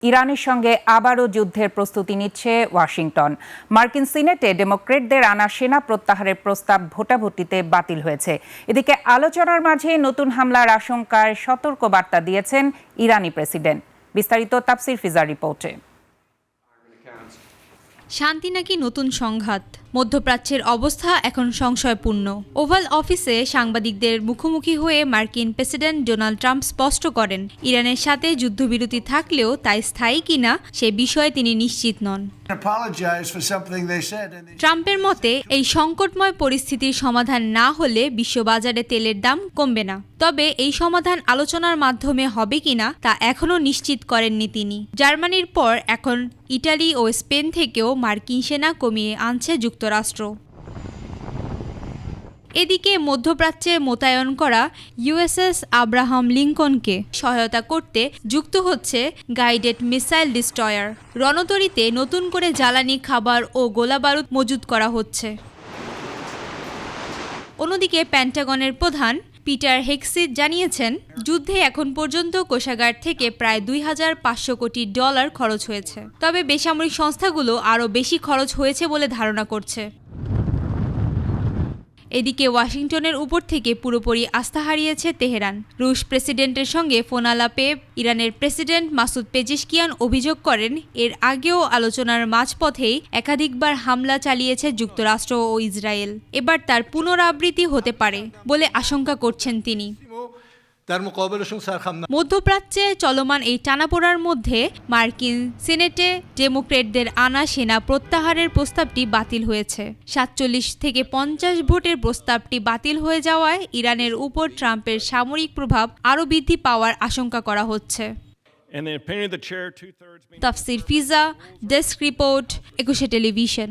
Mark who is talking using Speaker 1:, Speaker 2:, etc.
Speaker 1: ইরানের সঙ্গে আবারও যুদ্ধের প্রস্তুতি নিচ্ছে ওয়াশিংটন। মার্কিন সিনেটে ডেমোক্রেটদের আনা সেনা প্রত্যাহারের প্রস্তাব ভোটাভুটিতে বাতিল হয়েছে। এদিকে আলোচনার মাঝে নতুন হামলার আশঙ্কায় সতর্কবার্তা দিয়েছেন ইরানি প্রেসিডেন্ট। বিস্তারিত তাফসির ফিজার রিপোর্টে।
Speaker 2: শান্তি নাকি নতুন সংঘাত, মধ্যপ্রাচ্যের অবস্থা এখন সংশয়পূর্ণ। ওভাল অফিসে সাংবাদিকদের মুখোমুখি হয়ে মার্কিন প্রেসিডেন্ট ডোনাল্ড ট্রাম্প স্পষ্ট করেন, ইরানের সাথে যুদ্ধবিরতি থাকলেও তা স্থায়ী কিনা সে বিষয়ে তিনি নিশ্চিত নন। ট্রাম্পের মতে এই সংকটময় পরিস্থিতির সমাধান না হলে বিশ্ববাজারে তেলের দাম কমবে না। তবে এই সমাধান আলোচনার মাধ্যমে হবে কিনা তা এখনও নিশ্চিত করেননি তিনি। জার্মানির পর এখন ইটালি ও স্পেন থেকেও মার্কিন সেনা কমিয়ে আনছে যুক্তরাষ্ট্র। এদিকে মধ্যপ্রাচ্যে মোতায়েন করা ইউএসএস আব্রাহাম লিঙ্কনকে সহায়তা করতে যুক্ত হচ্ছে গাইডেড মিসাইল ডিস্ট্রয়ার। রণতরীতে নতুন করে জ্বালানি, খাবার ও গোলাবারুদ মজুত করা হচ্ছে। অন্যদিকে পেন্টাগনের প্রধান পিটার হেগসেট জানিয়েছেন, যুদ্ধে এখন পর্যন্ত কোষাগার থেকে প্রায় $2,500 কোটি খরচ হয়েছে। তবে বেসামরিক সংস্থাগুলো আরও বেশি খরচ হয়েছে বলে ধারণা করছে। এদিকে ওয়াশিংটনের উপর থেকে পুরোপুরি আস্থা হারিয়েছে তেহরান। রুশ প্রেসিডেন্টের সঙ্গে ফোন আলাপে ইরানের প্রেসিডেন্ট মাসুদ পেজেশকিয়ান অভিযোগ করেন, এর আগেও আলোচনার মাঝপথেই একাধিকবার হামলা চালিয়েছে যুক্তরাষ্ট্র ও ইসরায়েল। এবার তার পুনরাবৃত্তি হতে পারে বলে আশঙ্কা করছেন তিনি। মধ্যপ্রাচ্যে চলমান এই টানাপোড়ার মধ্যে মার্কিন সিনেটে ডেমোক্রেটদের আনা সেনা প্রত্যাহারের প্রস্তাবটি বাতিল হয়েছে। 47 থেকে 50 ভোটের প্রস্তাবটি বাতিল হয়ে যাওয়ায় ইরানের উপর ট্রাম্পের সামরিক প্রভাব আরও বৃদ্ধি পাওয়ার আশঙ্কা করা হচ্ছে। তাফসির ফিজা, ডেস্ক রিপোর্ট, 21 টেলিভিশন।